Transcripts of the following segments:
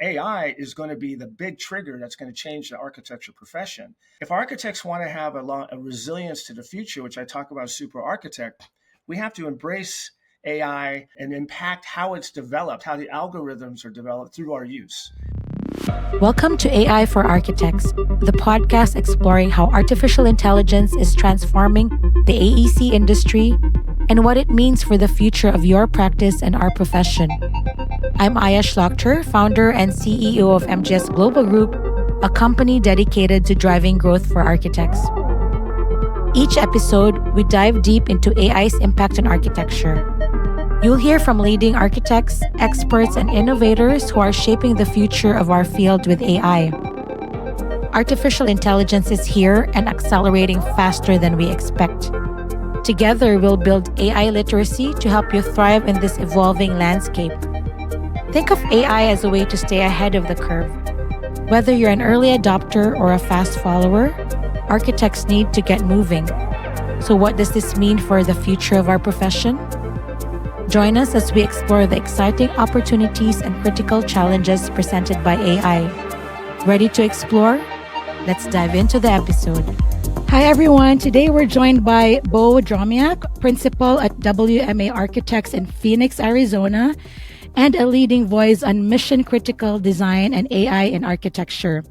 AI is going to be the big trigger that's going to change the architecture profession. If architects want to have a resilience to the future, which I talk about super architect, we have to embrace AI and impact how it's developed, how the algorithms are developed through our use. Welcome to AI for Architects, the podcast exploring how artificial intelligence is transforming the AEC industry and what it means for the future of your practice and our profession. I'm Aya Schlochter, founder and CEO of MGS Global Group, a company dedicated to driving growth for architects. Each episode, we dive deep into AI's impact on architecture. You'll hear from leading architects, experts, and innovators who are shaping the future of our field with AI. Artificial intelligence is here and accelerating faster than we expect. Together, we'll build AI literacy to help you thrive in this evolving landscape. Think of AI as a way to stay ahead of the curve. Whether you're an early adopter or a fast follower, architects need to get moving. So what does this mean for the future of our profession? Join us as we explore the exciting opportunities and critical challenges presented by AI. Ready to explore? Let's dive into the episode. Hi everyone, today we're joined by Beau Dromiack, principal at WMA Architects in Phoenix, Arizona, and a leading voice on mission-critical design and AI in architecture.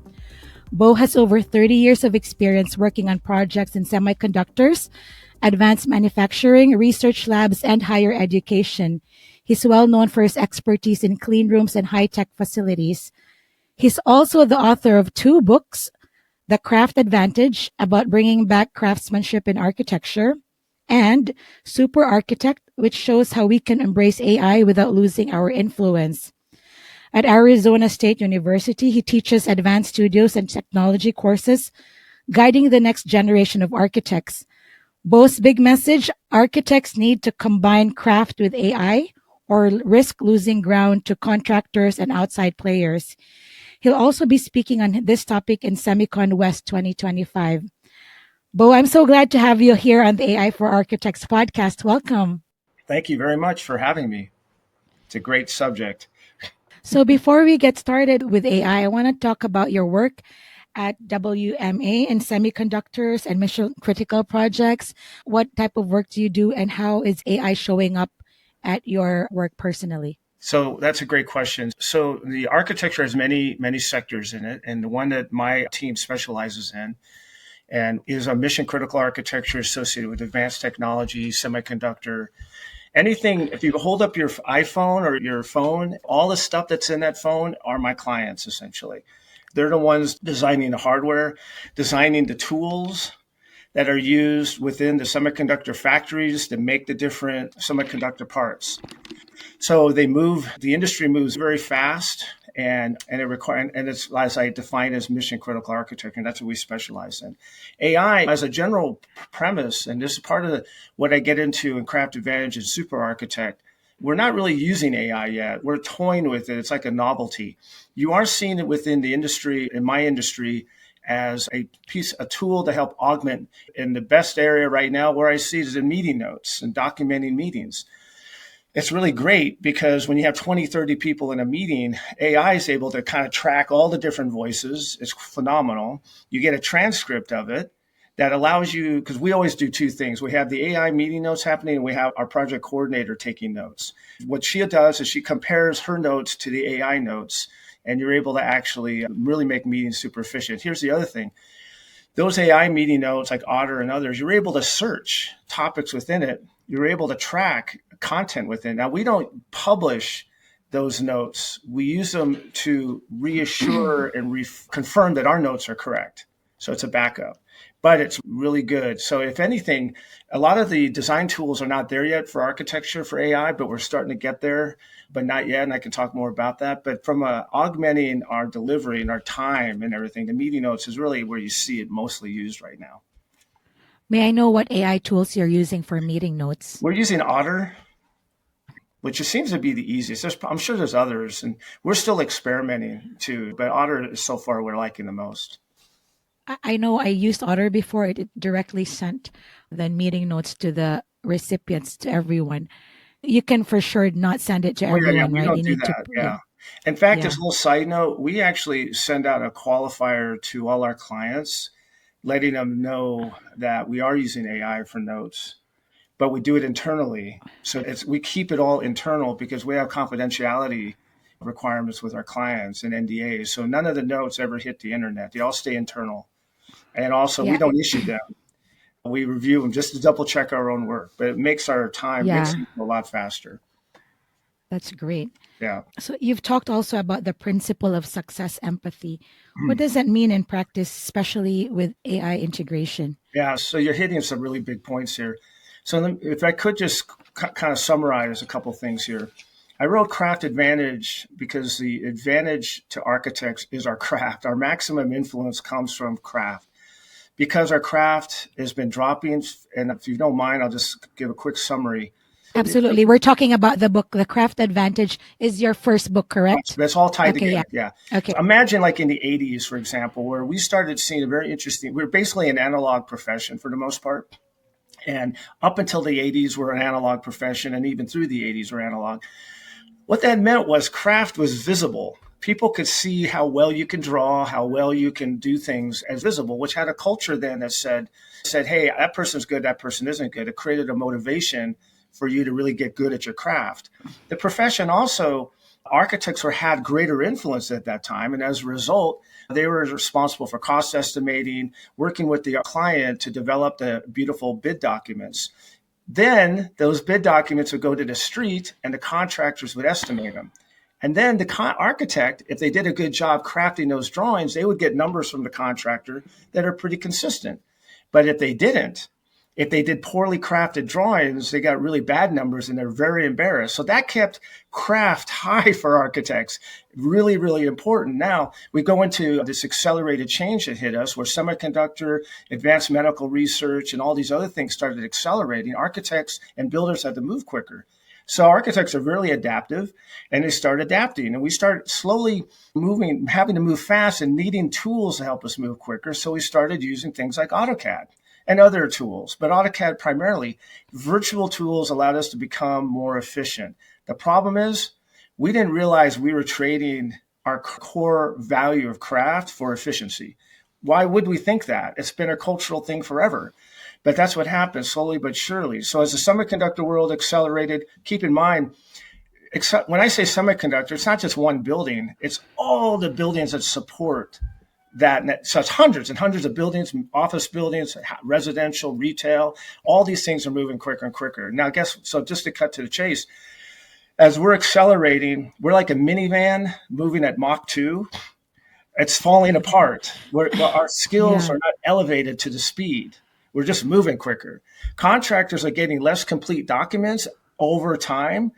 Beau has over 30 years of experience working on projects in semiconductors, advanced manufacturing, research labs, and higher education. He's well known for his expertise in clean rooms and high-tech facilities. He's also the author of 2 books, The Craft Advantage, about bringing back craftsmanship in architecture, and Super Architect, which shows how we can embrace AI without losing our influence. At Arizona State University, he teaches advanced studios and technology courses, guiding the next generation of architects. Beau's big message: architects need to combine craft with AI or risk losing ground to contractors and outside players. He'll also be speaking on this topic in Semicon West 2025. Beau, I'm so glad to have you here on the AI for Architects podcast. Welcome. Thank you very much for having me. It's a great subject. So before we get started with AI, I want to talk about your work at WMA in semiconductors and mission critical projects. What type of work do you do and how is AI showing up at your work personally? So that's a great question. So the architecture has many sectors in it. And the one that my team specializes in and is a mission critical architecture associated with advanced technology, semiconductor, anything. If you hold up your iPhone or your phone, all the stuff that's in that phone are my clients, essentially. They're the ones designing the hardware, designing the tools that are used within the semiconductor factories to make the different semiconductor parts. So the industry moves very fast and it's, as I define, as mission critical architecture, and that's what we specialize in. AI as a general premise, and this is part of what I get into in Craft Advantage and Super Architect. We're not really using AI yet. We're toying with it. It's like a novelty. You are seeing it within the industry, in my industry, as a tool to help augment. And the best area right now where I see it is in meeting notes and documenting meetings. It's really great because when you have 20, 30 people in a meeting, AI is able to kind of track all the different voices. It's phenomenal. You get a transcript of it that allows you, because we always do 2 things. We have the AI meeting notes happening and we have our project coordinator taking notes. What she does is she compares her notes to the AI notes, and you're able to actually really make meetings super efficient. Here's the other thing. Those AI meeting notes like Otter and others, you're able to search topics within it. You're able to track content within. Now, we don't publish those notes. We use them to reassure and confirm that our notes are correct. So it's a backup, but it's really good. So if anything, a lot of the design tools are not there yet for architecture for AI, but we're starting to get there, but not yet. And I can talk more about that. But from augmenting our delivery and our time and everything, the meeting notes is really where you see it mostly used right now. May I know what AI tools you're using for meeting notes? We're using Otter, which seems to be the easiest. I'm sure there's others, and we're still experimenting too, but Otter is so far we're liking the most. I know I used Otter before. It directly sent the meeting notes to the recipients, to everyone. You can for sure not send it to everyone, We right? don't You do need that. to, Yeah. In fact, Yeah. as a little side note, we actually send out a qualifier to all our clients, letting them know that we are using AI for notes, but we do it internally. So we keep it all internal because we have confidentiality requirements with our clients and NDAs. So none of the notes ever hit the internet. They all stay internal. And also, we Yeah. don't issue them. We review them just to double check our own work, but it makes our time makes Yeah. it a lot faster. That's great. Yeah. So you've talked also about the principle of success empathy. What does that mean in practice, especially with AI integration? Yeah. So you're hitting some really big points here. So if I could just kind of summarize a couple things here. I wrote craft advantage because the advantage to architects is our craft. Our maximum influence comes from craft. Because our craft has been dropping, and if you don't mind, I'll just give a quick summary. Absolutely. We're talking about the book, The Craft Advantage is your first book, correct? That's all tied Okay, together. Yeah. Okay. So imagine like in the 80s, for example, where we started seeing a very interesting, we're basically an analog profession for the most part. And up until the 80s, we're an analog profession. And even through the 80s, we're analog. What that meant was craft was visible. People could see how well you can draw, how well you can do things as visible, which had a culture then that said, hey, that person's good, that person isn't good. It created a motivation for you to really get good at your craft. The profession also, architects had greater influence at that time. And as a result, they were responsible for cost estimating, working with the client to develop the beautiful bid documents. Then those bid documents would go to the street and the contractors would estimate them. And then the architect, if they did a good job crafting those drawings, they would get numbers from the contractor that are pretty consistent. But if they didn't, if they did poorly crafted drawings, they got really bad numbers and they're very embarrassed. So that kept craft high for architects. Really, really important. Now we go into this accelerated change that hit us where semiconductor, advanced medical research, and all these other things started accelerating. Architects and builders had to move quicker. So architects are really adaptive and they start adapting. And we start slowly moving, having to move fast and needing tools to help us move quicker. So we started using things like AutoCAD and other tools, but AutoCAD primarily. Virtual tools allowed us to become more efficient. The problem is we didn't realize we were trading our core value of craft for efficiency. Why would we think that? It's been a cultural thing forever. But that's what happened slowly but surely. So as the semiconductor world accelerated, keep in mind, when I say semiconductor, it's not just one building. It's all the buildings that support that. So it's hundreds and hundreds of buildings, office buildings, residential, retail. All these things are moving quicker and quicker. Now, so just to cut to the chase, as we're accelerating, we're like a minivan moving at Mach 2. It's falling apart. Our skills are not elevated to the speed. We're just moving quicker. Contractors are getting less complete documents over time.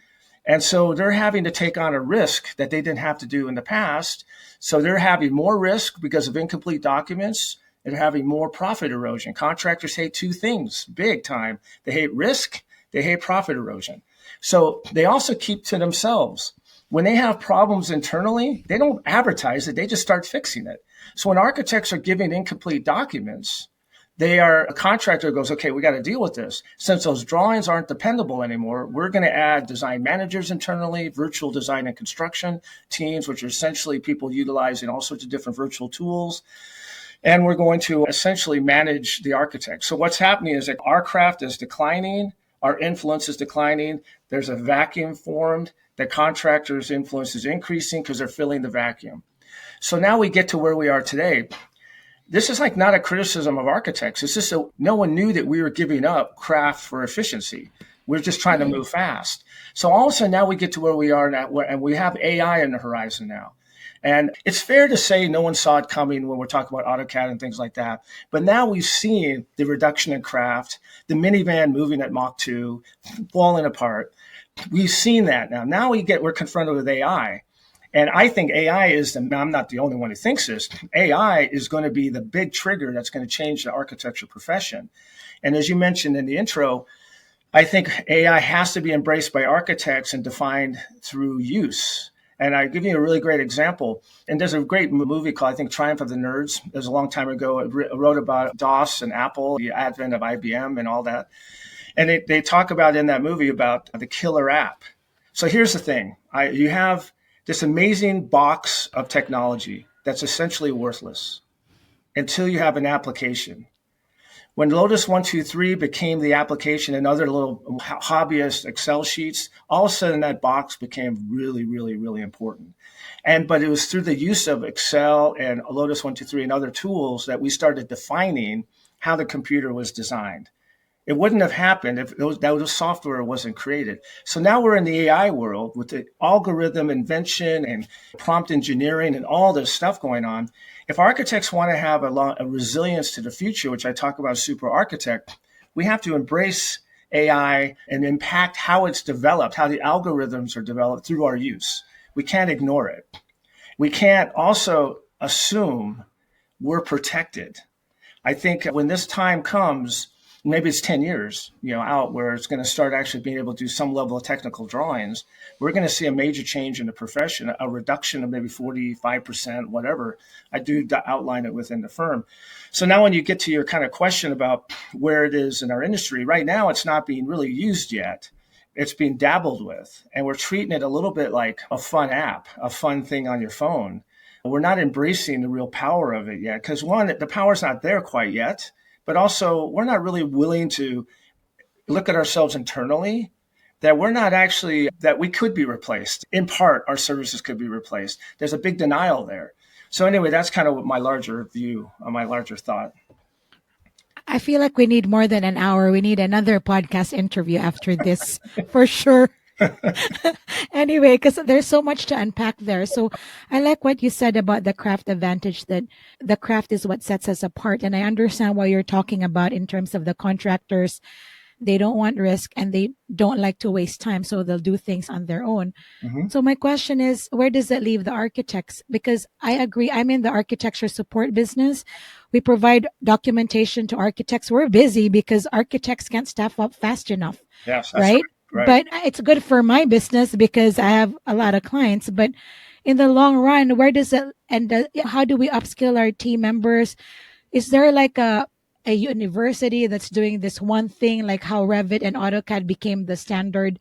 And so they're having to take on a risk that they didn't have to do in the past. So they're having more risk because of incomplete documents. They're having more profit erosion. Contractors hate two things big time. They hate risk. They hate profit erosion. So they also keep to themselves. When they have problems internally, they don't advertise it. They just start fixing it. So when architects are giving incomplete documents, a contractor goes, okay, we got to deal with this. Since those drawings aren't dependable anymore, we're going to add design managers internally, virtual design and construction teams, which are essentially people utilizing all sorts of different virtual tools. And we're going to essentially manage the architect. So what's happening is that our craft is declining, our influence is declining, there's a vacuum formed, the contractor's influence is increasing because they're filling the vacuum. So now we get to where we are today. This is like not a criticism of architects. It's just no one knew that we were giving up craft for efficiency. We're just trying to move fast. So all of a sudden now we get to where we are now, and we have AI on the horizon now. And it's fair to say no one saw it coming when we're talking about AutoCAD and things like that. But now we've seen the reduction in craft, the minivan moving at Mach 2, falling apart. We've seen that now. Now we're confronted with AI. And I think AI I'm not the only one who thinks this, AI is going to be the big trigger that's going to change the architecture profession. And as you mentioned in the intro, I think AI has to be embraced by architects and defined through use. And I give you a really great example. And there's a great movie called, I think, Triumph of the Nerds. It was a long time ago. It wrote about DOS and Apple, the advent of IBM and all that. And they talk about in that movie about the killer app. So here's the thing. You have this amazing box of technology that's essentially worthless until you have an application. When Lotus 123 became the application and other little hobbyist Excel sheets, all of a sudden that box became really, really, really important. But it was through the use of Excel and Lotus 123 and other tools that we started defining how the computer was designed. It wouldn't have happened if that software wasn't created. So now we're in the AI world with the algorithm invention and prompt engineering and all this stuff going on. If architects want to have a resilience to the future, which I talk about as super architect, we have to embrace AI and impact how it's developed, how the algorithms are developed through our use. We can't ignore it. We can't also assume we're protected. I think when this time comes, maybe it's 10 years, out where it's going to start actually being able to do some level of technical drawings, we're going to see a major change in the profession, a reduction of maybe 45%, whatever. I do outline it within the firm. So now when you get to your kind of question about where it is in our industry, right now it's not being really used yet. It's being dabbled with, and we're treating it a little bit like a fun app, a fun thing on your phone. We're not embracing the real power of it yet because, one, the power's not there quite yet. But also, we're not really willing to look at ourselves internally, that we're not actually, that we could be replaced. In part, our services could be replaced. There's a big denial there. So anyway, that's kind of my larger view, my larger thought. I feel like we need more than an hour. We need another podcast interview after this, for sure. Anyway, because there's so much to unpack there. So I like what you said about the craft advantage, that the craft is what sets us apart. And I understand what you're talking about in terms of the contractors. They don't want risk and they don't like to waste time. So they'll do things on their own. Mm-hmm. So my question is, where does it leave the architects? Because I agree, I'm in the architecture support business. We provide documentation to architects. We're busy because architects can't staff up fast enough. Yes, right? Right. But it's good for my business because I have a lot of clients. But in the long run, where does it and how do we upskill our team members? Is there like a university that's doing this one thing, like how Revit and AutoCAD became the standard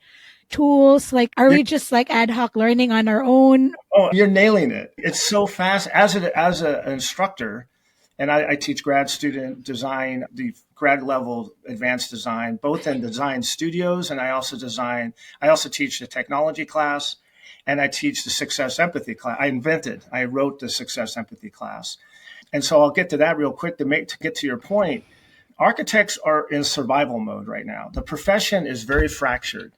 tools? Like, are we just like ad hoc learning on our own? Oh, you're nailing it. It's so fast as an instructor. And I teach grad student design, the grad level advanced design, both in design studios. And I also teach the technology class, and I teach the success empathy class. I wrote the success empathy class. And so I'll get to that real quick to get to your point. Architects are in survival mode right now. The profession is very fractured.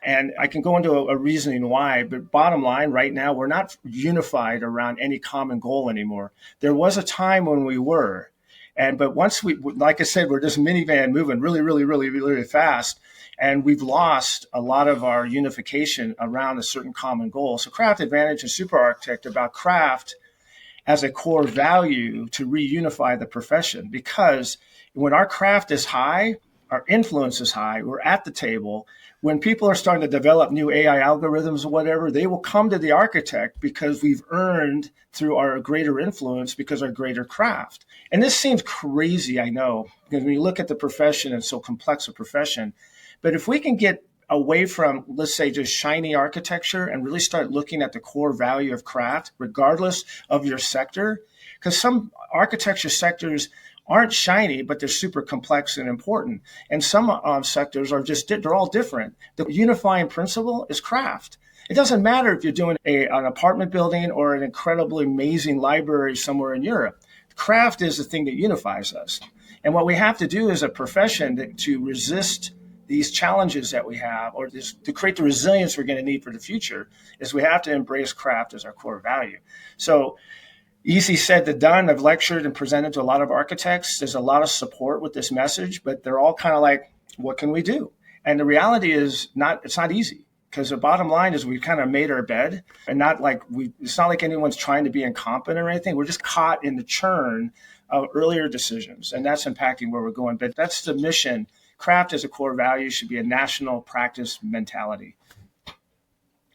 And I can go into a reasoning why, but bottom line, right now, we're not unified around any common goal anymore. There was a time when we were. But once like I said, we're this minivan moving really, really, really, really fast. And we've lost a lot of our unification around a certain common goal. So Craft Advantage and Super Architect are about craft as a core value to reunify the profession. Because when our craft is high, our influence is high, we're at the table. When people are starting to develop new AI algorithms or whatever, they will come to the architect because we've earned through our greater influence because our greater craft. And this seems crazy, I know, because when you look at the profession, it's so complex a profession. But if we can get away from, let's say, just shiny architecture and really start looking at the core value of craft, regardless of your sector, because some architecture sectors aren't shiny, but they're super complex and important. And some sectors are they're all different. The unifying principle is craft. It doesn't matter if you're doing an apartment building or an incredibly amazing library somewhere in Europe. Craft is the thing that unifies us. And what we have to do as a profession to resist these challenges that we have, or to create the resilience we're going to need for the future, is we have to embrace craft as our core value. So easy said than done. I've lectured and presented to a lot of architects. There's a lot of support with this message, but they're all kind of like, what can we do? And the reality is it's not easy, because the bottom line is we've kind of made our bed, and it's not like anyone's trying to be incompetent or anything. We're just caught in the churn of earlier decisions, and that's impacting where we're going. But that's the mission. Craft as a core value should be a national practice mentality,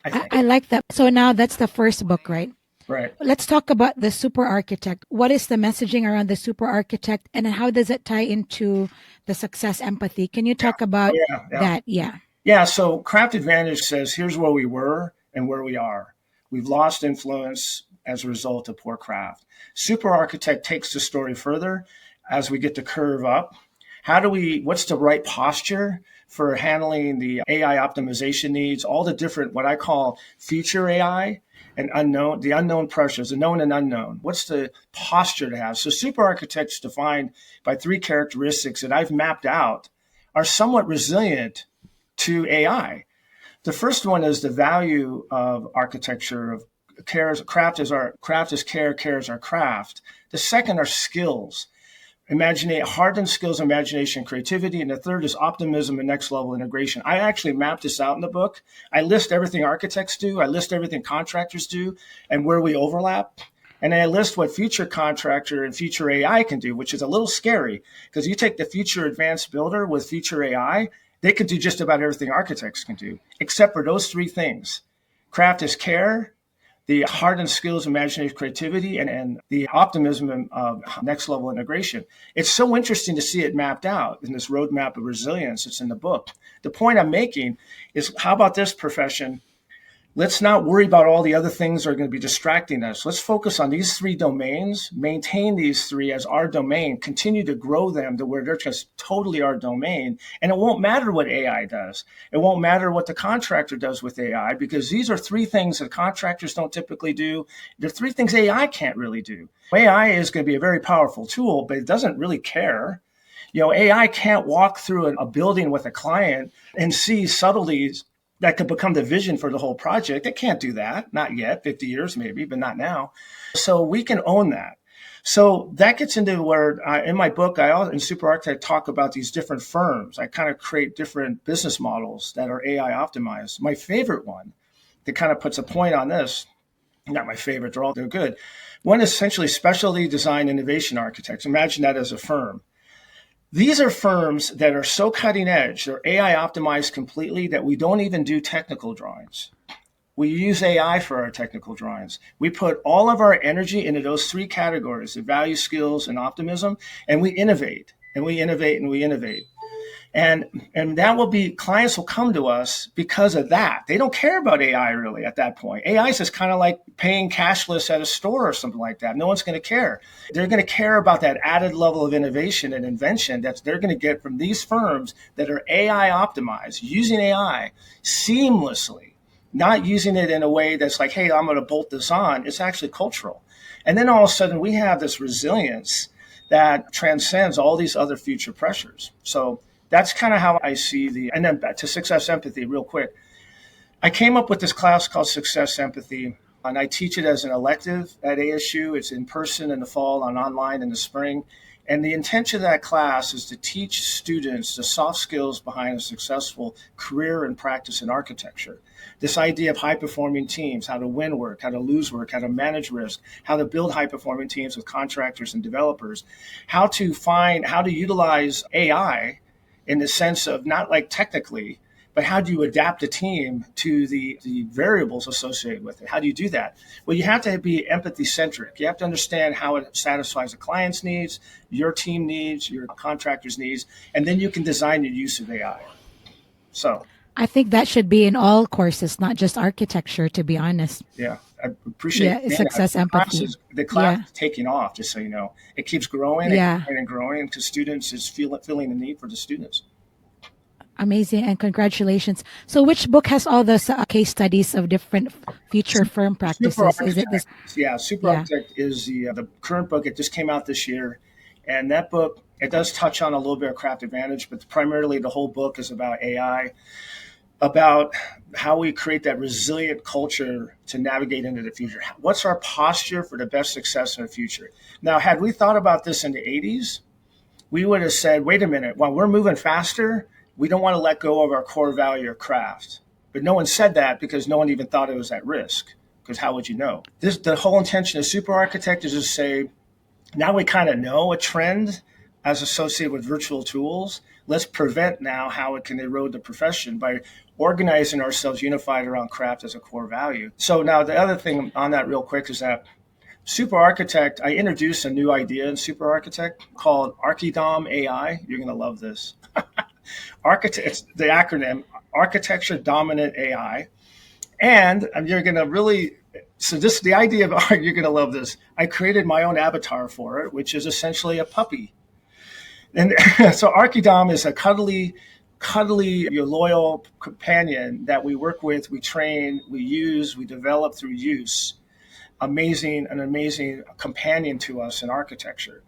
I think. I like that. So now that's the first book, right? Right. Let's talk about the super architect. What is the messaging around the super architect, and how does it tie into the success empathy? Can you talk about that? Yeah. Yeah. So Craft Advantage says, here's where we were and where we are. We've lost influence as a result of poor craft. Super architect takes the story further as we get the curve up. What's the right posture for handling the AI optimization needs, all the different, what I call future AI and the unknown pressures, the known and unknown. What's the posture to have? So super architects defined by 3 characteristics that I've mapped out are somewhat resilient to AI. The first one is the value of architecture of craft is care, care is our craft. The second are skills. Hardened skills, imagination, creativity. And the third is optimism and next level integration. I actually mapped this out in the book. I list everything architects do. I list everything contractors do and where we overlap. And I list what future contractor and future AI can do, which is a little scary because you take the future advanced builder with future AI, they can do just about everything architects can do, except for those 3 things. Craft is care, the hardened skills, imagination, creativity, and the optimism of next level integration. It's so interesting to see it mapped out in this roadmap of resilience. It's in the book. The point I'm making is, how about this profession? Let's not worry about all the other things that are going to be distracting us. Let's focus on these 3 domains, maintain these 3 as our domain, continue to grow them to where they're just totally our domain. And it won't matter what AI does. It won't matter what the contractor does with AI, because these are 3 things that contractors don't typically do. They're 3 things AI can't really do. AI is going to be a very powerful tool, but it doesn't really care. AI can't walk through a building with a client and see subtleties that could become the vision for the whole project. It can't do that. Not yet, 50 years maybe, but not now. So we can own that. So that gets into where in my book, in Super Architect, talk about these different firms. I kind of create different business models that are AI optimized. My favorite one that kind of puts a point on this, not my favorite, they're good. One is essentially specialty design innovation architects. Imagine that as a firm. These are firms that are so cutting edge, they're AI optimized completely that we don't even do technical drawings. We use AI for our technical drawings. We put all of our energy into those 3 categories, the value, skills, and optimism, and we innovate, and we innovate, and we innovate. And that will be, clients will come to us because of that. They don't care about AI really at that point. AI is just kind of like paying cashless at a store or something like that. No one's going to care. They're going to care about that added level of innovation and invention that they're going to get from these firms that are AI optimized, using AI seamlessly, not using it in a way that's like, hey, I'm going to bolt this on. It's actually cultural. And then all of a sudden we have this resilience that transcends all these other future pressures. So that's kind of how I see and then back to success empathy real quick. I came up with this class called Success Empathy, and I teach it as an elective at ASU. It's in person in the fall and online in the spring. And the intention of that class is to teach students the soft skills behind a successful career and practice in architecture. This idea of high-performing teams, how to win work, how to lose work, how to manage risk, how to build high-performing teams with contractors and developers, how to utilize AI in the sense of not like technically, but how do you adapt a team to the variables associated with it? How do you do that? Well, you have to be empathy-centric. You have to understand how it satisfies the client's needs, your team needs, your contractor's needs, and then you can design your use of AI. So I think that should be in all courses, not just architecture, to be honest. Yeah, I appreciate success empathy. The class is taking off, just so you know. It keeps growing and growing because students is feeling the need for the students. Amazing, and congratulations. So which book has all the case studies of different future firm practices? Is it this? Yeah, Super Architect is the current book. It just came out this year. And that book, it does touch on a little bit of craft advantage, but primarily the whole book is about AI, about how we create that resilient culture to navigate into the future. What's our posture for the best success in the future? Now, had we thought about this in the 80s, we would have said, wait a minute, while we're moving faster, we don't want to let go of our core value of craft. But no one said that because no one even thought it was at risk, because how would you know? The whole intention of Super Architect is to say, now we kind of know a trend as associated with virtual tools. Let's prevent now how it can erode the profession by organizing ourselves unified around craft as a core value. So now the other thing on that real quick is that Super Architect, I introduced a new idea in Super Architect called Archidom AI. You're going to love this. It's the acronym Architecture Dominant AI. And you're going to really So the idea of art, you're going to love this. I created my own avatar for it, which is essentially a puppy. And so Archidom is a cuddly, your loyal companion that we work with, we train, we use, we develop through use. An amazing companion to us in architecture.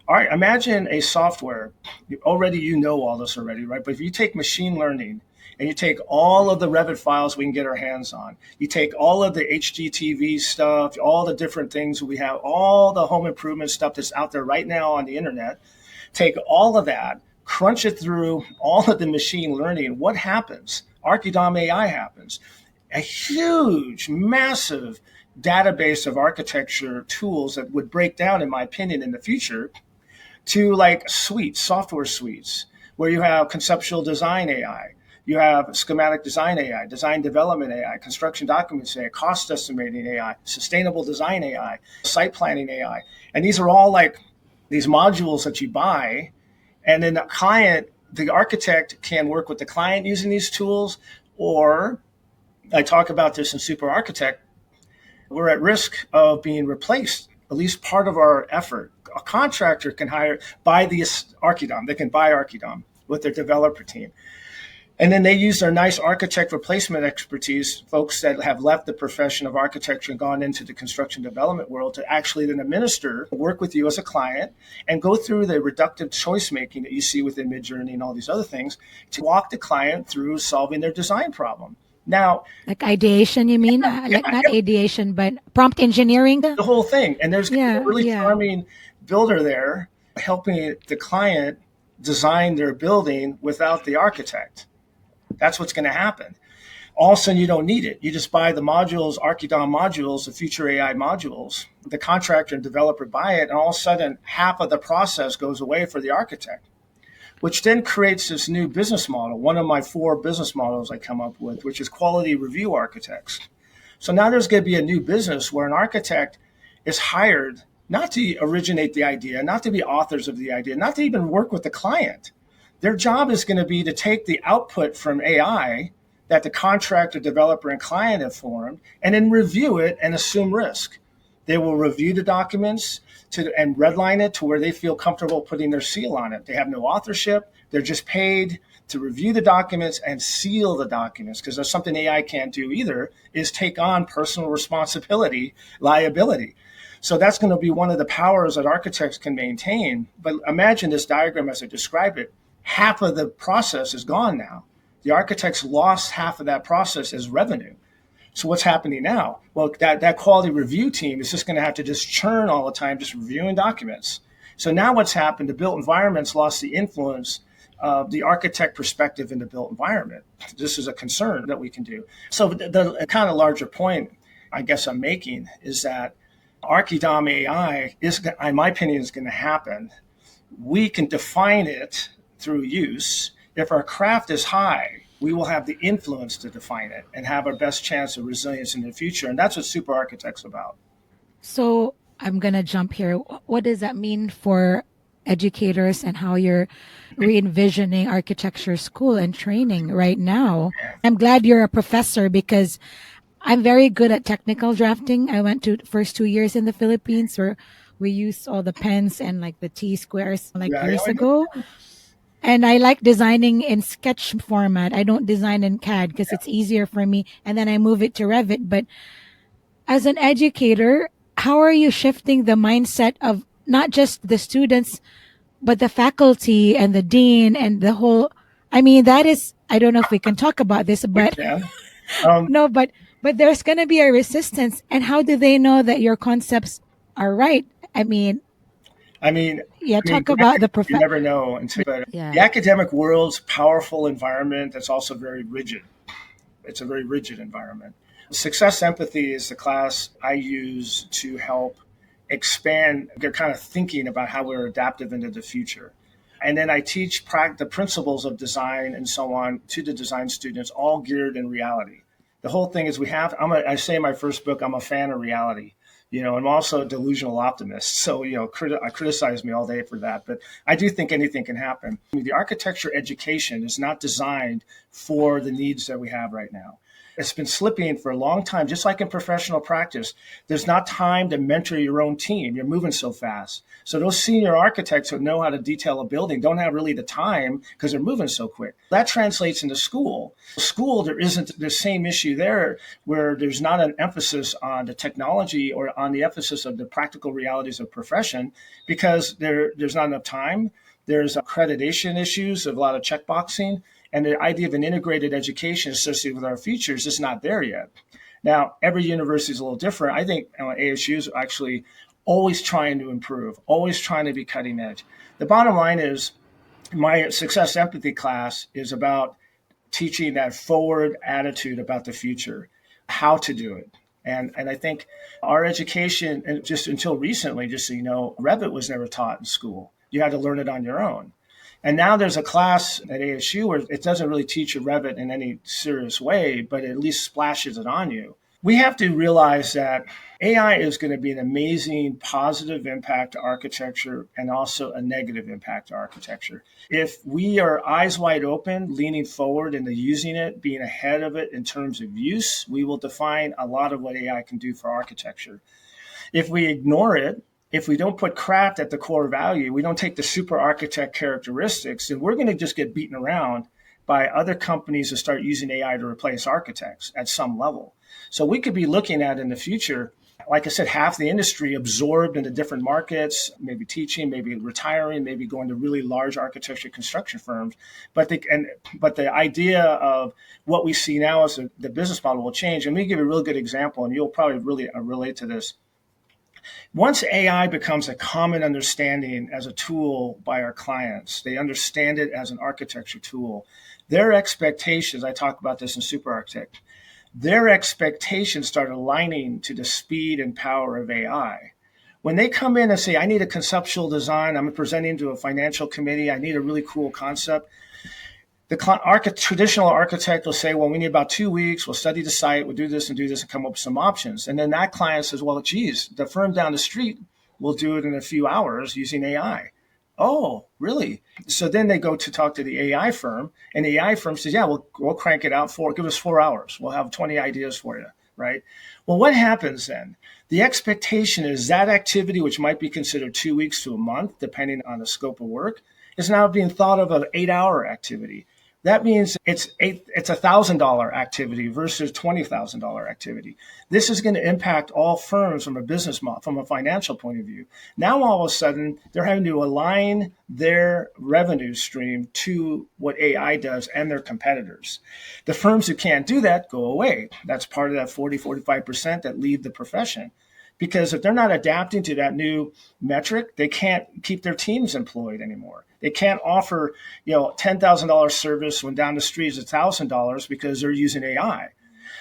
All right, imagine a software. You know all this already, right? But if you take machine learning and you take all of the Revit files we can get our hands on, you take all of the HGTV stuff, all the different things we have, all the home improvement stuff that's out there right now on the internet, take all of that, crunch it through all of the machine learning. What happens? Archidom AI happens. A huge, massive database of architecture tools that would break down, in my opinion, in the future to like suites, software suites, where you have conceptual design AI, you have schematic design AI, design development AI, construction documents AI, cost estimating AI, sustainable design AI, site planning AI. And these are all like these modules that you buy. And then the architect can work with the client using these tools, or I talk about this in Super Architect, we're at risk of being replaced, at least part of our effort. A contractor can buy the Archidom. They can buy Archidom with their developer team. And then they use their nice architect replacement expertise, folks that have left the profession of architecture and gone into the construction development world, to actually then administer, work with you as a client, and go through the reductive choice making that you see within Midjourney and all these other things to walk the client through solving their design problem. Now, like ideation, you mean? Like not ideation, but prompt engineering? The whole thing. And there's a really charming builder there helping the client design their building without the architect. That's what's going to happen. All of a sudden, you don't need it. You just buy the modules, Archidom modules, the future AI modules. The contractor and developer buy it, and all of a sudden, half of the process goes away for the architect, which then creates this new business model. One of my 4 business models I come up with, which is quality review architects. So now there's going to be a new business where an architect is hired not to originate the idea, not to be authors of the idea, not to even work with the client. Their job is going to be to take the output from AI that the contractor, developer, and client have formed, and then review it and assume risk. They will review the documents and redline it to where they feel comfortable putting their seal on it. They have no authorship. They're just paid to review the documents and seal the documents, because there's something AI can't do either, is take on personal responsibility, liability. So that's going to be one of the powers that architects can maintain. But imagine this diagram as I describe it. Half of the process is gone now. The architects lost half of that process as revenue. So what's happening now? Well, that quality review team is just going to have to just churn all the time, just reviewing documents. So now what's happened, the built environment's lost the influence of the architect perspective in the built environment. This is a concern that we can do. So the kind of larger point I guess I'm making is that Archidom AI is, in my opinion, is going to happen. We can define it through use. If our craft is high, we will have the influence to define it and have our best chance of resilience in the future. And that's what Super Architect's about. So I'm going to jump here. What does that mean for educators and how you're re-envisioning architecture school and training right now? I'm glad you're a professor, because I'm very good at technical drafting. I went to first 2 years in the Philippines where we used all the pens and like the T squares years ago. And I like designing in sketch format. I don't design in CAD because it's easier for me. And then I move it to Revit. But as an educator, how are you shifting the mindset of not just the students, but the faculty and the dean and the whole? I mean, that is, I don't know if we can talk about this, but no, but there's going to be a resistance. And how do they know that your concepts are right? Talk about the You never know. The academic world's powerful environment that's also very rigid. It's a very rigid environment. Success Empathy is the class I use to help expand their kind of thinking about how we're adaptive into the future. And then I teach the principles of design and so on to the design students, all geared in reality. The whole thing is I say in my first book, I'm a fan of reality. I'm also a delusional optimist. So, criticize me all day for that. But I do think anything can happen. The architecture education is not designed for the needs that we have right now. It's been slipping for a long time, just like in professional practice. There's not time to mentor your own team. You're moving so fast. So those senior architects who know how to detail a building don't have really the time because they're moving so quick. That translates into school. School, there isn't the same issue there where there's not an emphasis on the technology or on the emphasis of the practical realities of profession because there's not enough time. There's accreditation issues of a lot of checkboxing. And the idea of an integrated education associated with our futures is not there yet. Now, every university is a little different. I think ASU is actually always trying to improve, always trying to be cutting edge. The bottom line is my success empathy class is about teaching that forward attitude about the future, how to do it. And I think our education, and just until recently, just so you know, Revit was never taught in school. You had to learn it on your own. And now there's a class at ASU where it doesn't really teach you Revit in any serious way, but it at least splashes it on you. We have to realize that AI is going to be an amazing positive impact to architecture and also a negative impact to architecture. If we are eyes wide open, leaning forward into using it, being ahead of it in terms of use, we will define a lot of what AI can do for architecture. If we ignore it, if we don't put craft at the core value, we don't take the super architect characteristics, then we're going to just get beaten around by other companies that start using AI to replace architects at some level. So we could be looking at in the future, like I said, half the industry absorbed into different markets, maybe teaching, maybe retiring, maybe going to really large architecture construction firms. But the idea of what we see now as the business model will change. And let me give you a real good example, and you'll probably really relate to this. Once AI becomes a common understanding as a tool by our clients, they understand it as an architecture tool. Their expectations, I talk about this in Super Architect, their expectations start aligning to the speed and power of AI. When they come in and say, I need a conceptual design, I'm presenting to a financial committee, I need a really cool concept, the traditional architect will say, well, we need about 2 weeks. We'll study the site. We'll do this and come up with some options. And then that client says, well, geez, the firm down the street will do it in a few hours using AI. Oh, really? So then they go to talk to the AI firm, and the AI firm says, yeah, we'll crank it out give us 4 hours. We'll have 20 ideas for you, right? Well, what happens then? The expectation is that activity, which might be considered 2 weeks to a month, depending on the scope of work, is now being thought of an 8-hour activity. That means it's $1,000 activity versus $20,000 activity. This is going to impact all firms from a business model, from a financial point of view. Now, all of a sudden, they're having to align their revenue stream to what AI does and their competitors. The firms who can't do that go away. That's part of that 40-45% that leave the profession. Because if they're not adapting to that new metric, they can't keep their teams employed anymore. They can't offer, $10,000 service when down the street is $1,000 because they're using AI.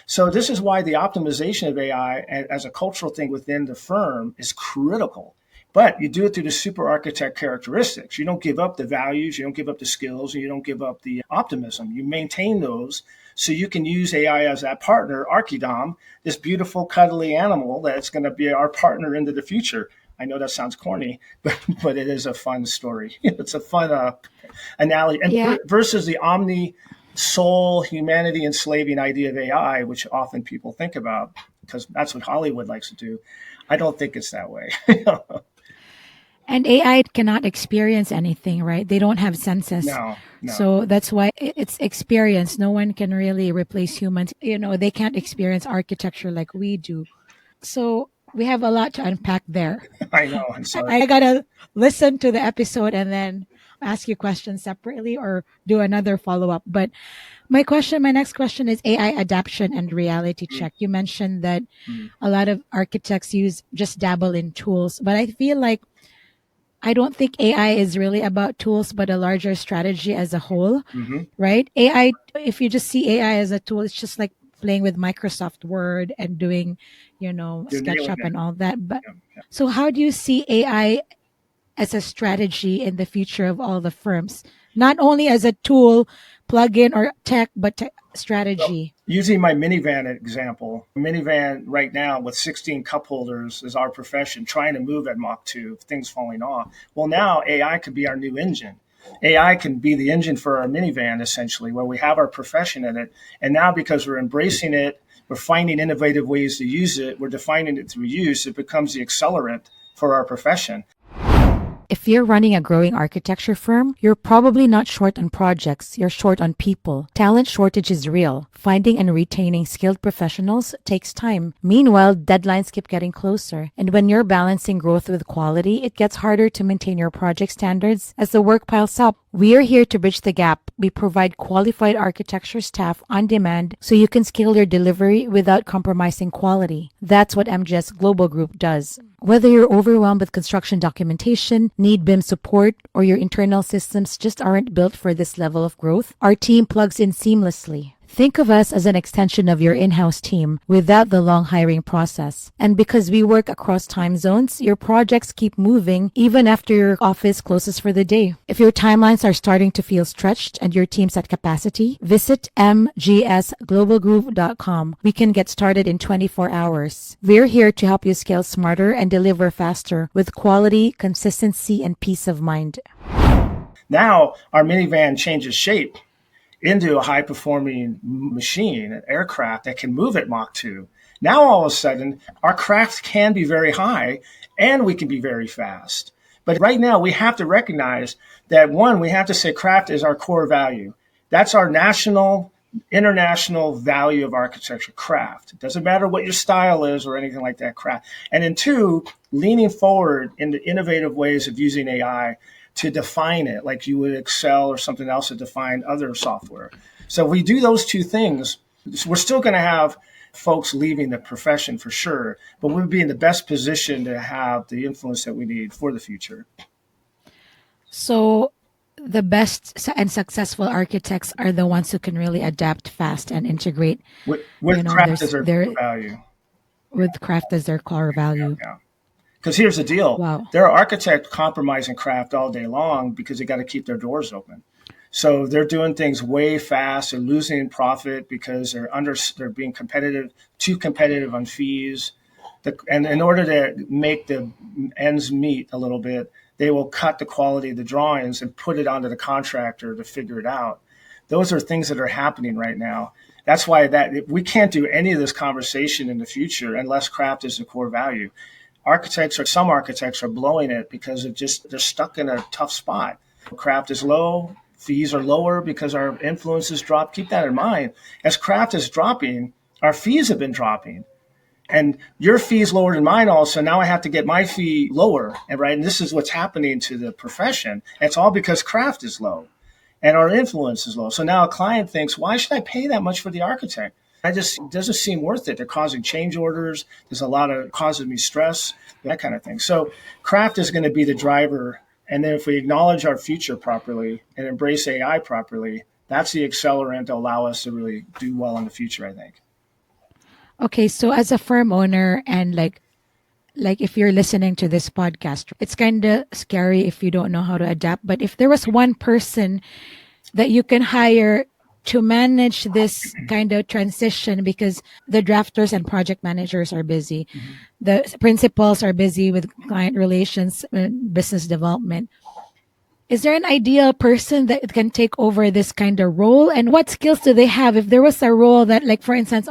So this is why the optimization of AI as a cultural thing within the firm is critical. But you do it through the super architect characteristics. You don't give up the values, you don't give up the skills, and you don't give up the optimism. You maintain those so you can use AI as that partner, Archidom, this beautiful, cuddly animal that's going to be our partner into the future. I know that sounds corny, but it is a fun story. It's a fun analogy. And versus the soul, humanity enslaving idea of AI, which often people think about, because that's what Hollywood likes to do. I don't think it's that way. And AI cannot experience anything, right? They don't have senses. No. So that's why it's experience. No one can really replace humans. They can't experience architecture like we do. So we have a lot to unpack there. I know. I'm sorry. I got to listen to the episode and then ask you questions separately or do another follow-up. But my next question is AI adaption and reality check. You mentioned that a lot of architects just dabble in tools, but I feel like I don't think AI is really about tools, but a larger strategy as a whole, right? AI, if you just see AI as a tool, it's just like playing with Microsoft Word and doing, SketchUp and all that. But so how do you see AI as a strategy in the future of all the firms? Not only as a tool, plugin or tech, but strategy. Well, using my minivan example, minivan right now with 16 cup holders is our profession, trying to move at Mach 2, things falling off. Well, now AI could be our new engine. AI can be the engine for our minivan, essentially, where we have our profession in it. And now because we're embracing it, we're finding innovative ways to use it, we're defining it through use, it becomes the accelerant for our profession. If you're running a growing architecture firm, you're probably not short on projects, you're short on people. Talent shortage is real. Finding and retaining skilled professionals takes time. Meanwhile, deadlines keep getting closer. And when you're balancing growth with quality, it gets harder to maintain your project standards as the work piles up. We are here to bridge the gap. We provide qualified architecture staff on demand so you can scale your delivery without compromising quality. That's what MGS Global Group does. Whether you're overwhelmed with construction documentation, need BIM support, or your internal systems just aren't built for this level of growth, our team plugs in seamlessly. Think of us as an extension of your in-house team without the long hiring process. And because we work across time zones, your projects keep moving even after your office closes for the day. If your timelines are starting to feel stretched and your team's at capacity, visit mgsglobalgroup.com. We can get started in 24 hours. We're here to help you scale smarter and deliver faster with quality, consistency, and peace of mind. Now our minivan changes shape into a high-performing machine, an aircraft that can move at Mach 2. Now, all of a sudden, our craft can be very high and we can be very fast. But right now, we have to recognize that, one, we have to say craft is our core value. That's our national, international value of architecture, craft. It doesn't matter what your style is or anything like that, craft. And then two, leaning forward into innovative ways of using AI to define it, like you would Excel or something else to define other software. So if we do those two things, we're still going to have folks leaving the profession for sure, but we'll be in the best position to have the influence that we need for the future. So the best and successful architects are the ones who can really adapt fast and integrate with craft as their value. With craft as their core value. Yeah. Because here's the deal. Wow. There are architects compromising craft all day long because they got to keep their doors open. So they're doing things way fast. They're losing profit because they're being too competitive on fees. And in order to make the ends meet a little bit, they will cut the quality of the drawings and put it onto the contractor to figure it out. Those are things that are happening right now. That's why we can't do any of this conversation in the future unless craft is the core value. Some architects are blowing it because they're stuck in a tough spot. Craft is low, fees are lower because our influence is dropped. Keep that in mind. As craft is dropping, our fees have been dropping. And your fee is lower than mine also. Now I have to get my fee lower. And this is what's happening to the profession. It's all because craft is low and our influence is low. So now a client thinks, why should I pay that much for the architect? It doesn't seem worth it. They're causing change orders. There's a lot of causing me stress, that kind of thing. So craft is going to be the driver. And then if we acknowledge our future properly and embrace AI properly, that's the accelerant to allow us to really do well in the future, I think. Okay, so as a firm owner and like if you're listening to this podcast, it's kind of scary if you don't know how to adapt. But if there was one person that you can hire to manage this kind of transition, because the drafters and project managers are busy. Mm-hmm. The principals are busy with client relations and business development. Is there an ideal person that can take over this kind of role? And what skills do they have? If there was a role that, like, for instance,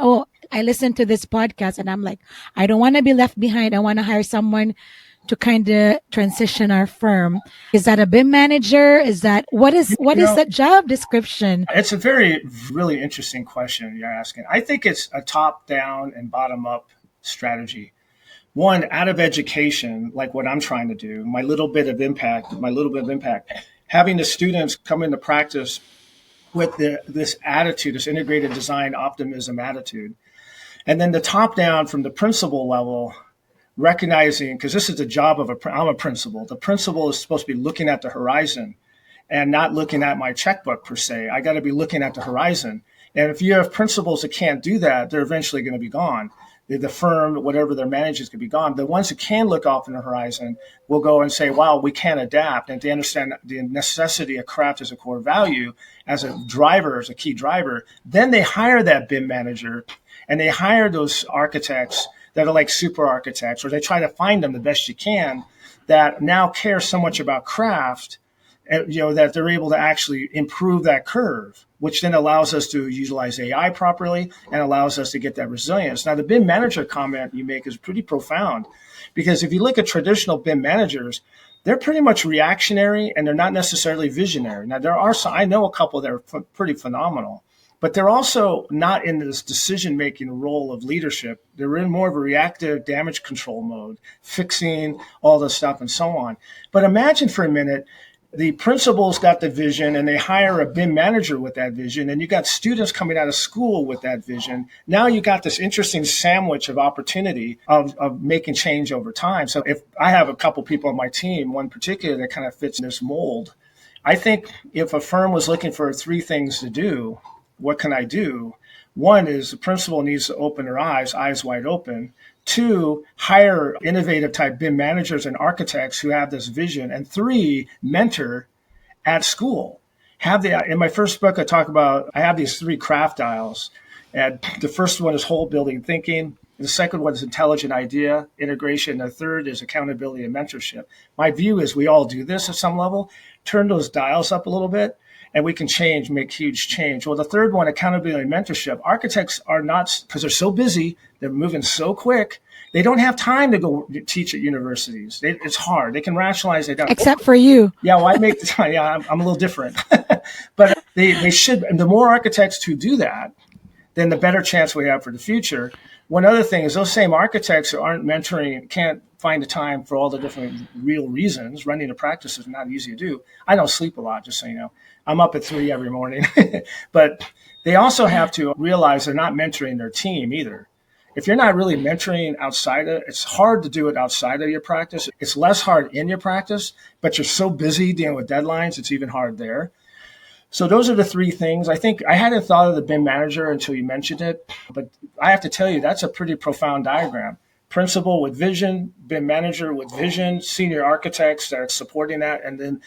I listened to this podcast and I'm like, I don't want to be left behind. I want to hire someone to kind of transition our firm. Is that a BIM manager? What is that job description? It's a really interesting question you're asking. I think it's a top down and bottom up strategy. One, out of education, like what I'm trying to do, my little bit of impact, having the students come into practice with this attitude, this integrated design optimism attitude. And then the top down from the principal level, recognizing, because this is the job of I'm a principal. The principal is supposed to be looking at the horizon and not looking at my checkbook per se. I got to be looking at the horizon. And if you have principals that can't do that, they're eventually going to be gone. The firm, whatever their managers, could be gone. The ones who can look off in the horizon will go and say, wow, we can adapt. And to understand the necessity of craft as a core value, as a driver, as a key driver, then they hire that BIM manager and they hire those architects that are like super architects, or they try to find them the best you can, that now care so much about craft that they're able to actually improve that curve, which then allows us to utilize AI properly and allows us to get that resilience. Now, the BIM manager comment you make is pretty profound, because if you look at traditional BIM managers, they're pretty much reactionary and they're not necessarily visionary. Now, there are some, I know a couple that are pretty phenomenal, but they're also not in this decision-making role of leadership. They're in more of a reactive damage control mode, fixing all the stuff and so on. But imagine for a minute, the principal's got the vision and they hire a BIM manager with that vision, and you got students coming out of school with that vision. Now you got this interesting sandwich of opportunity of making change over time. So if I have a couple people on my team, one particular that kind of fits in this mold, I think if a firm was looking for 3 things to do, what can I do? One is the principal needs to open their eyes wide open. 2, hire innovative type BIM managers and architects who have this vision. And 3, mentor at school. In my first book, I have these 3 craft dials. And the first one is whole building thinking. The second one is intelligent idea integration. The third is accountability and mentorship. My view is we all do this at some level. Turn those dials up a little bit, and we can make huge change. Well, the third one, accountability and mentorship. Architects are not, because they're so busy, they're moving so quick, they don't have time to go teach at universities. It's hard. They can rationalize. They don't. Except for you. Yeah, well, I make the time. Yeah, I'm a little different. But they should. And the more architects who do that, then the better chance we have for the future. One other thing is those same architects who aren't mentoring, can't find the time for all the different real reasons. Running a practice is not easy to do. I don't sleep a lot, just so you know. I'm up at 3 every morning. But they also have to realize they're not mentoring their team either. If you're not really mentoring it's hard to do it outside of your practice. It's less hard in your practice, but you're so busy dealing with deadlines, it's even hard there. So those are the 3 things. I think I hadn't thought of the BIM manager until you mentioned it, but I have to tell you, that's a pretty profound diagram. Principal with vision, BIM manager with vision, senior architects that are supporting that, and then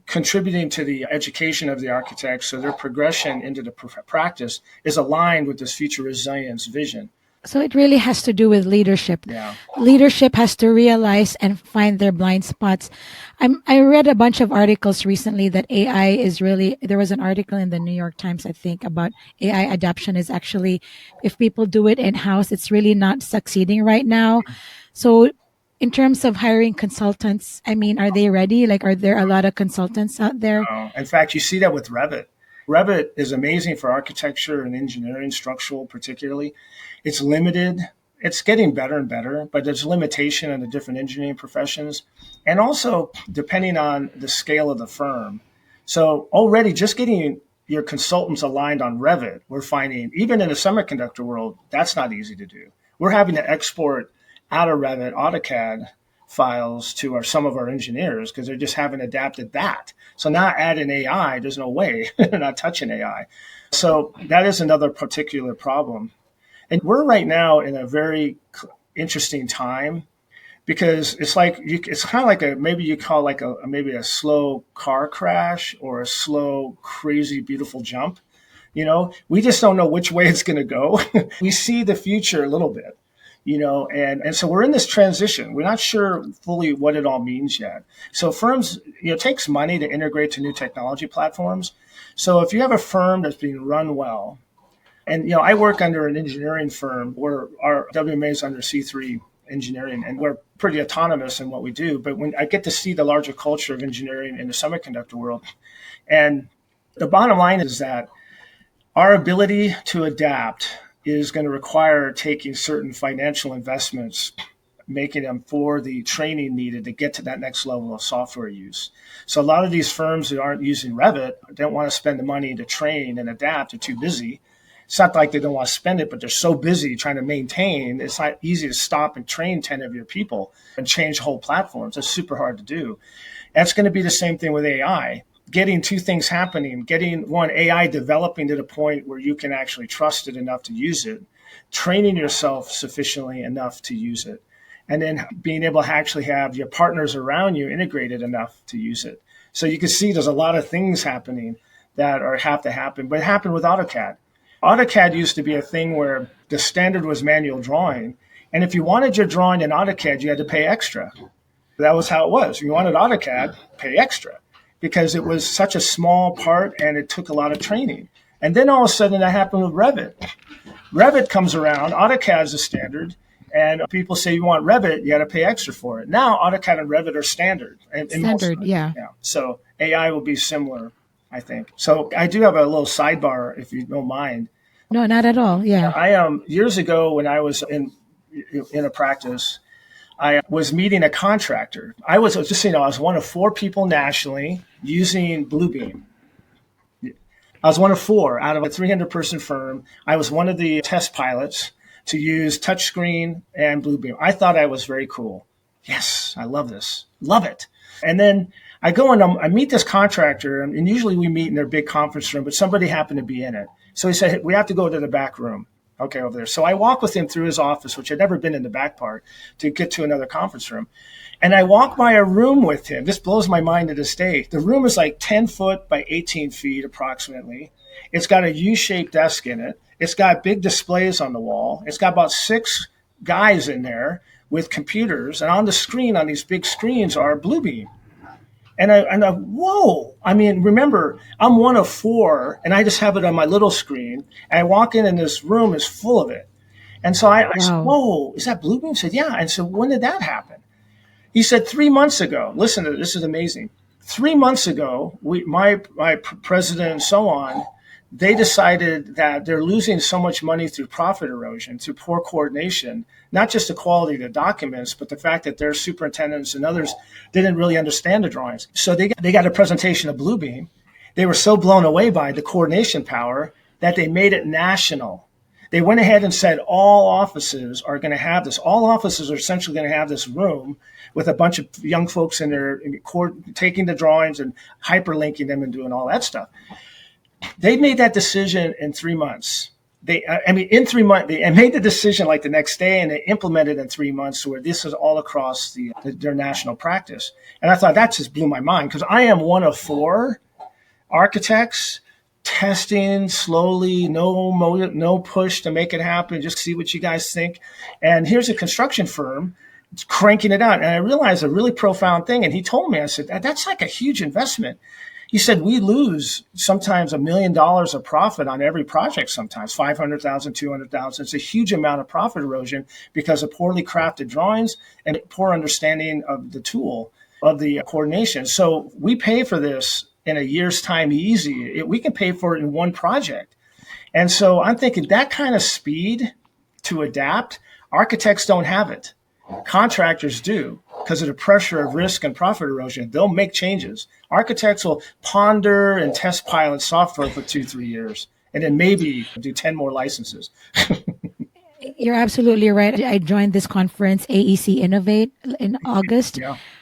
contributing to the education of the architects so their progression into the practice is aligned with this future resilience vision. So it really has to do with leadership. Yeah. Leadership has to realize and find their blind spots. I read a bunch of articles recently that AI is really, there was an article in the New York Times, I think, about AI adaption is actually, if people do it in-house, it's really not succeeding right now. So in terms of hiring consultants, I mean, are they ready? Like, are there a lot of consultants out there? In fact, you see that with Revit. Revit is amazing for architecture and engineering, structural particularly. It's limited. It's getting better and better, but there's limitation in the different engineering professions. And also depending on the scale of the firm. So already just getting your consultants aligned on Revit, we're finding, even in the semiconductor world, that's not easy to do. We're having to export out of Revit AutoCAD files to some of our engineers because they just haven't adapted that. So now adding AI, there's no way. They're not touching AI. So that is another particular problem. And we're right now in a very interesting time because it's like it's kind of like maybe you call like maybe a slow car crash or a slow, crazy, beautiful jump. You know, we just don't know which way it's going to go. We see the future a little bit. And so we're in this transition. We're not sure fully what it all means yet. So firms, it takes money to integrate to new technology platforms. So if you have a firm that's being run well, and, I work under an engineering firm where our WMA is under C3 engineering, and we're pretty autonomous in what we do. But when I get to see the larger culture of engineering in the semiconductor world, and the bottom line is that our ability to adapt is going to require taking certain financial investments, making them for the training needed to get to that next level of software use. So a lot of these firms that aren't using Revit don't want to spend the money to train and adapt. They're too busy. It's not like they don't want to spend it, but they're so busy trying to maintain. It's not easy to stop and train 10 of your people and change whole platforms. It's super hard to do. That's going to be the same thing with AI. Getting 2 things happening, getting one, AI developing to the point where you can actually trust it enough to use it, training yourself sufficiently enough to use it, and then being able to actually have your partners around you integrated enough to use it. So you can see there's a lot of things happening that have to happen, but it happened with AutoCAD. AutoCAD used to be a thing where the standard was manual drawing, and if you wanted your drawing in AutoCAD, you had to pay extra. That was how it was. If you wanted AutoCAD, pay extra. because it was such a small part and it took a lot of training. And then all of a sudden that happened with Revit. Revit comes around, AutoCAD is a standard, and people say you want Revit, you got to pay extra for it. Now AutoCAD and Revit are standard. Standard, yeah. So AI will be similar, I think. So I do have a little sidebar, if you don't mind. No, not at all. Yeah. I years ago when I was in a practice, I was meeting a contractor. I was one of 4 people nationally using Bluebeam. I was one of 4 out of a 300-person firm. I was one of the test pilots to use touchscreen and Bluebeam. I thought I was very cool. Yes, I love this. Love it. And then I go and I meet this contractor, and usually we meet in their big conference room, but somebody happened to be in it. So he said, hey, we have to go to the back room. Okay, over there. So I walk with him through his office, which I'd never been in the back part, to get to another conference room. And I walk by a room with him. This blows my mind to this day. The room is like 10 foot by 18 feet approximately. It's got a U-shaped desk in it. It's got big displays on the wall. It's got about 6 guys in there with computers. And on the screen, on these big screens, are Bluebeam. And I, whoa! I mean, remember, I'm one of 4, and I just have it on my little screen. And I walk in, and this room is full of it. And so I said, whoa, is that Bluebeam? He said, yeah. And so when did that happen? He said 3 months ago. Listen to this. This is amazing. 3 months ago, my president and so on, they decided that they're losing so much money through profit erosion, through poor coordination, not just the quality of the documents, but the fact that their superintendents and others didn't really understand the drawings. So they got a presentation of Bluebeam. They were so blown away by the coordination power that they made it national. They went ahead and said all offices are going to have this. All offices are essentially going to have this room with a bunch of young folks in there taking the drawings and hyperlinking them and doing all that stuff. They made that decision in 3 months. In 3 months, they made the decision like the next day, and they implemented in 3 months, where this is all across their national practice. And I thought that just blew my mind, because I am one of 4 architects testing slowly, no push to make it happen, just see what you guys think. And here's a construction firm cranking it out. And I realized a really profound thing. And he told me, I said, that's like a huge investment. He said, we lose sometimes $1 million of profit on every project, sometimes 500,000, 200,000. It's a huge amount of profit erosion because of poorly crafted drawings and poor understanding of the tool, of the coordination. So we pay for this in a year's time easy. We can pay for it in 1 project. And so I'm thinking that kind of speed to adapt, architects don't have it. Contractors do, because of the pressure of risk and profit erosion. They'll make changes. Architects will ponder and test pilot software for 2-3 years, and then maybe do 10 more licenses. You're absolutely right. I joined this conference, AEC Innovate, in August,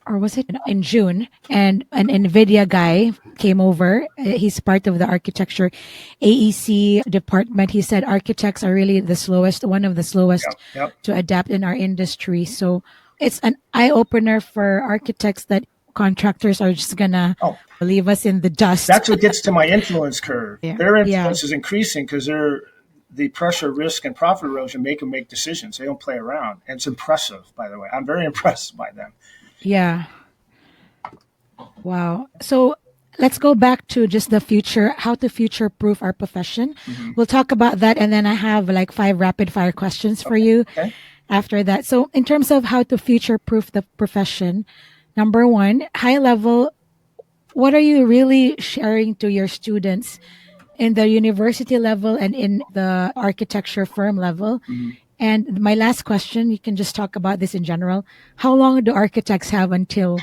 or was it in June? And an NVIDIA guy came over. He's part of the architecture AEC department. He said architects are really one of the slowest to adapt in our industry. So it's an eye-opener for architects that contractors are just going to leave us in the dust. That's what gets to my influence curve. Their influence is increasing because the pressure, risk, and profit erosion make them make decisions. They don't play around. And it's impressive, by the way. I'm very impressed by them. Yeah. Wow. So let's go back to just the future, how to future-proof our profession. Mm-hmm. We'll talk about that, and then I have like 5 rapid-fire questions for you after that. So in terms of how to future-proof the profession, number 1, high level, what are you really sharing to your students in the university level and in the architecture firm level? Mm-hmm. And my last question, you can just talk about this in general. How long do architects have until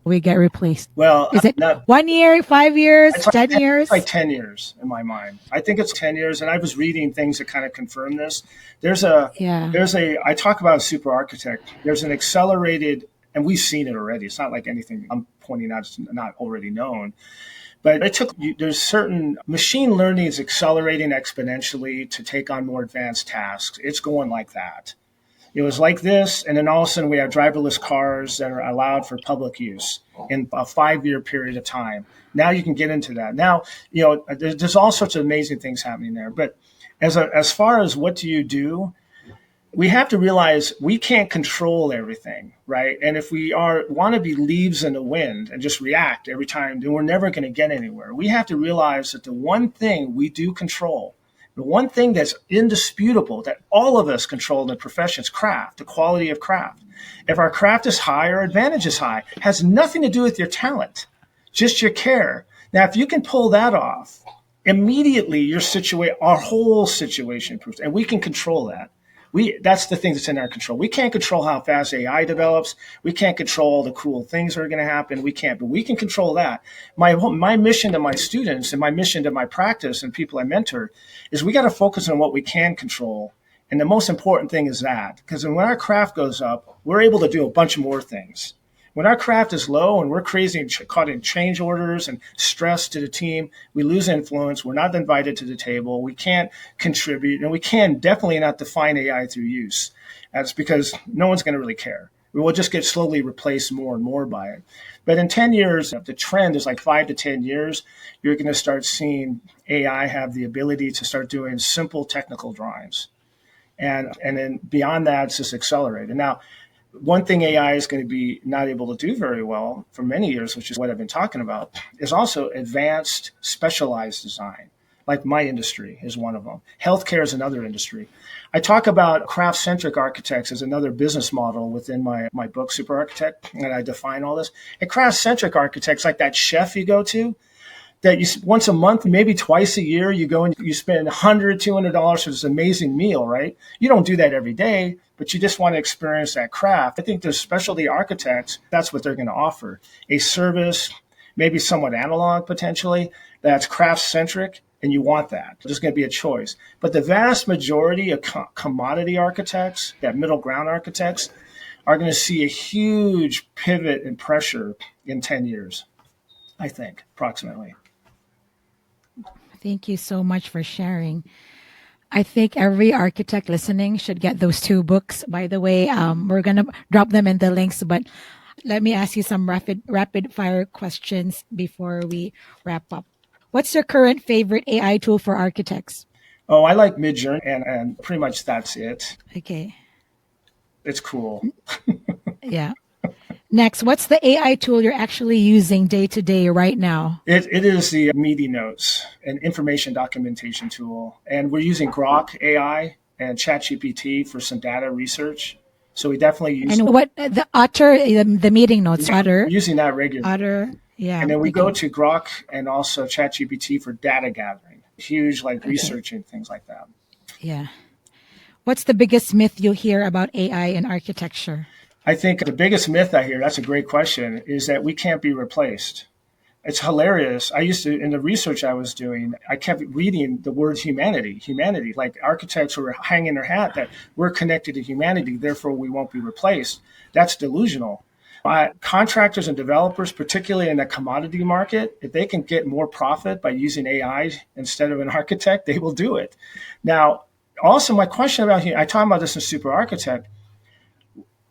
we get replaced? Well, is it 1 year, 5 years, 10 years? It's like 10 years in my mind. I think it's 10 years. And I was reading things that kind of confirm this. I talk about a super architect. There's an accelerated, and we've seen it already. It's not like anything I'm pointing out is not already known. But there's certain machine learning is accelerating exponentially to take on more advanced tasks. It's going like that. It was like this, and then all of a sudden we have driverless cars that are allowed for public use in a 5-year period of time. Now you can get into that. Now, there's all sorts of amazing things happening there. But as far as what do you do, we have to realize we can't control everything, right? And if we want to be leaves in the wind and just react every time, then we're never going to get anywhere. We have to realize that the one thing we do control, the one thing that's indisputable that all of us control in the profession is craft, the quality of craft. If our craft is high, our advantage is high. It has nothing to do with your talent, just your care. Now, if you can pull that off, immediately our whole situation improves, and we can control that. That's the thing that's in our control. We can't control how fast AI develops. We can't control all the cool things that are going to happen. We can't, but we can control that. My mission to my students and my mission to my practice and people I mentor is we got to focus on what we can control. And the most important thing is that, because when our craft goes up, we're able to do a bunch more things. When our craft is low and we're crazy and caught in change orders and stress to the team, we lose influence. We're not invited to the table. We can't contribute, and we can definitely not define AI through use. That's because no one's going to really care. We will just get slowly replaced more and more by it. But in 10 years, the trend is like 5 to 10 years, you're going to start seeing AI have the ability to start doing simple technical drawings. And then beyond that, it's just accelerated. Now, one thing AI is going to be not able to do very well for many years, which is what I've been talking about, is also advanced specialized design. Like my industry is one of them. Healthcare is another industry. I talk about craft-centric architects as another business model within my book, Super Architect, and I define all this. And craft-centric architects, like that chef you go to, that you once a month, maybe twice a year, you go and you spend $100, $200 for this amazing meal, right? You don't do that every day, but you just want to experience that craft. I think there's specialty architects, that's what they're going to offer. A service, maybe somewhat analog potentially, that's craft-centric, and you want that. There's going to be a choice. But the vast majority of commodity architects, that middle ground architects, are going to see a huge pivot in pressure in 10 years, I think, approximately. Thank you so much for sharing. I think every architect listening should get those 2 books. By the way, we're going to drop them in the links, but let me ask you some rapid fire questions before we wrap up. What's your current favorite AI tool for architects? Oh, I like Midjourney, and pretty much that's it. Okay. It's cool. Yeah. Next, what's the AI tool you're actually using day to day right now? It is the Meaty Notes, an information documentation tool. And we're using Grok AI and ChatGPT for some data research. So we definitely use... And what, the Otter, the meeting notes, Otter? Using that regularly. Otter, yeah. And then we go to Grok and also ChatGPT for data gathering, huge research and things like that. Yeah. What's the biggest myth you hear about AI in architecture? I think the biggest myth I hear, that's a great question, is that we can't be replaced. It's hilarious. I used to, in the research I was doing, I kept reading the word humanity, like architects were hanging their hat that we're connected to humanity, therefore we won't be replaced. That's delusional. Contractors and developers, particularly in the commodity market, if they can get more profit by using AI instead of an architect, they will do it. Now, also my question about, I talk about this in Super Architect,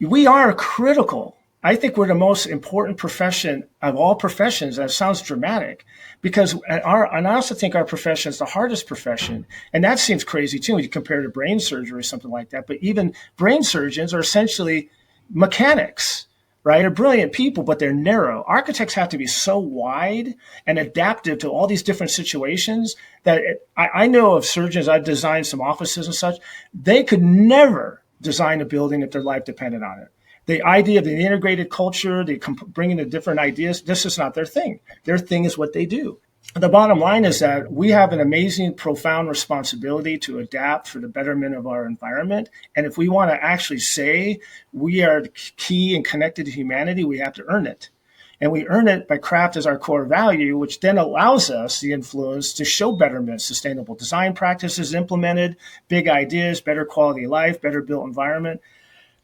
we are critical. I think we're the most important profession of all professions. That sounds dramatic because and I also think our profession is the hardest profession. And that seems crazy too when you compare to brain surgery or something like that. But even brain surgeons are essentially mechanics, right? Are brilliant people, but they're narrow. Architects have to be so wide and adaptive to all these different situations that I know of surgeons, I've designed some offices and such, they could never design a building if their life depended on it. The idea of the integrated culture, bringing the different ideas, this is not their thing. Their thing is what they do. The bottom line is that we have an amazing, profound responsibility to adapt for the betterment of our environment. And if we want to actually say we are key and connected to humanity, we have to earn it. And we earn it by craft as our core value, which then allows us the influence to show betterment, sustainable design practices implemented, big ideas, better quality of life, better built environment.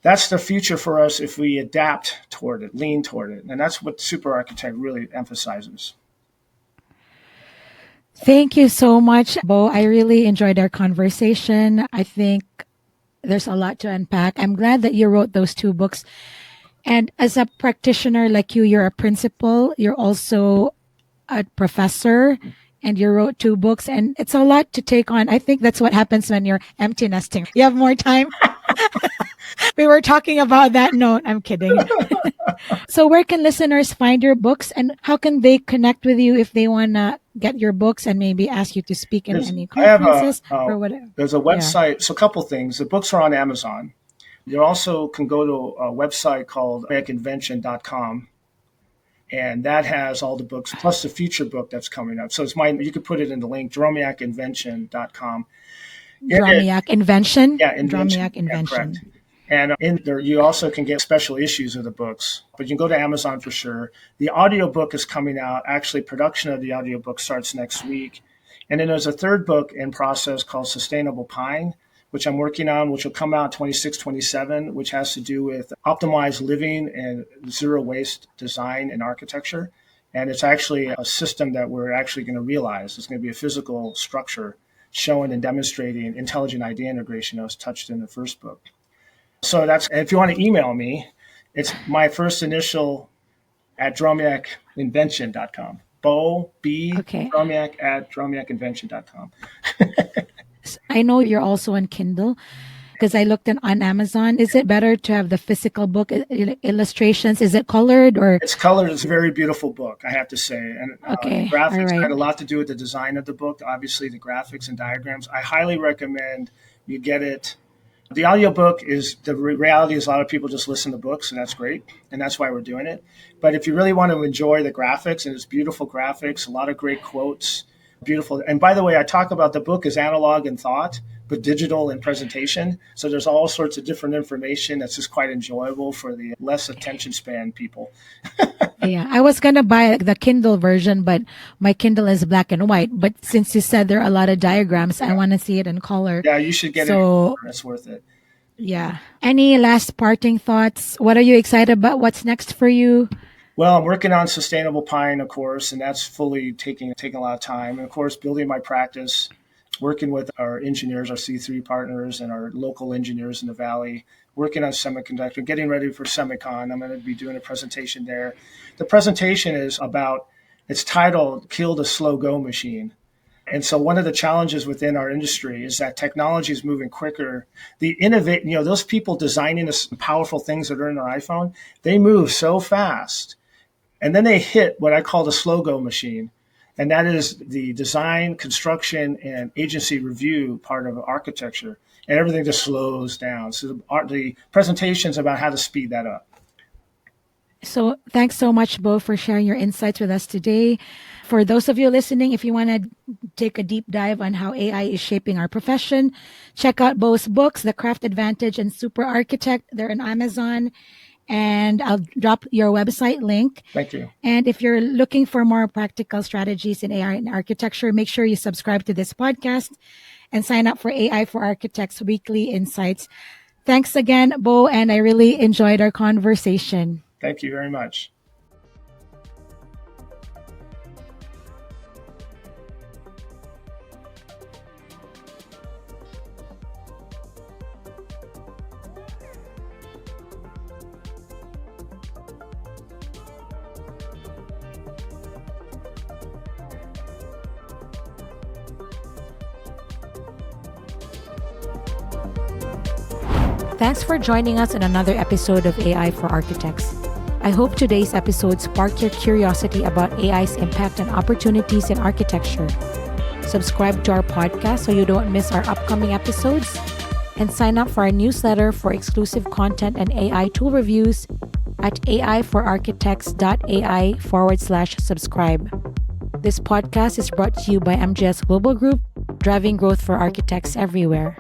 That's the future for us if we adapt toward it, lean toward it. And that's what Super Architect really emphasizes. Thank you so much, Beau. I really enjoyed our conversation. I think there's a lot to unpack. I'm glad that you wrote those 2 books. And as a practitioner like you, you're a principal, you're also a professor, and you wrote 2 books, and it's a lot to take on. I think that's what happens when you're empty nesting. You have more time. We were talking about that note. I'm kidding. So where can listeners find your books and how can they connect with you if they want to get your books and maybe ask you to speak in any I have conferences or whatever? there's a Yeah. website. So a couple things. The books are on Amazon. You also can go to a website called envisions.com. And that has all the books plus the future book that's coming up. So it's you could put it in the link, dromiackinvention.com. Dromiack Invention? Yeah, invention. Dromiack Invention. Yeah, correct. And in there, you also can get special issues of the books, but you can go to Amazon for sure. The audiobook is coming out. Actually, production of the audiobook starts next week. And then there's a third book in process called Sustainable Pine, which I'm working on, which will come out 26, 27, which has to do with optimized living and zero waste design and architecture. And it's actually a system that we're actually going to realize. It's going to be a physical structure showing and demonstrating intelligent idea integration that was touched in the first book. So if you want to email me, it's my first initial at dromiackinvention.com. Beau, Okay. Dromiack at dromiackinvention.com. I know you're also on Kindle because I looked on Amazon. Is it better to have the physical book illustrations? Is it colored or? It's colored. It's a very beautiful book, I have to say. And Okay. the graphics All right. had a lot to do with the design of the book. Obviously, the graphics and diagrams. I highly recommend you get it. The audiobook the reality is a lot of people just listen to books, and that's great. And that's why we're doing it. But if you really want to enjoy the graphics, and it's beautiful graphics, a lot of great quotes, beautiful. And by the way, I talk about the book as analog in thought, but digital in presentation. So there's all sorts of different information that's just quite enjoyable for the less attention span people. Yeah, I was gonna buy the Kindle version, but my Kindle is black and white. But since you said there are a lot of diagrams, I want to see it in color. Yeah, you should get So- it. It's worth it. Yeah. Any last parting thoughts? What are you excited about? What's next for you? Well, I'm working on Sustainable Pine, of course, and that's fully taking a lot of time. And of course, building my practice, working with our engineers, our C3 partners, and our local engineers in the Valley, working on semiconductor, getting ready for Semicon. I'm going to be doing a presentation there. The presentation it's titled Kill the Slow Go Machine. And so one of the challenges within our industry is that technology is moving quicker. Those people designing the powerful things that are in their iPhone, they move so fast. And then they hit what I call the slow go machine. And that is the design, construction, and agency review part of architecture. And everything just slows down. So the presentation's about how to speed that up. So thanks so much, Beau, for sharing your insights with us today. For those of you listening, if you want to take a deep dive on how AI is shaping our profession, check out Beau's books, The Craft Advantage and Super Architect. They're on Amazon. And I'll drop your website link. Thank you. And if you're looking for more practical strategies in AI and architecture, make sure you subscribe to this podcast and sign up for AI for Architects Weekly Insights. Thanks again, Beau, and I really enjoyed our conversation. Thank you very much. Thanks for joining us in another episode of AI for Architects. I hope today's episode sparked your curiosity about AI's impact and opportunities in architecture. Subscribe to our podcast so you don't miss our upcoming episodes, and sign up for our newsletter for exclusive content and AI tool reviews at aiforarchitects.ai/subscribe. This podcast is brought to you by MGS Global Group, driving growth for architects everywhere.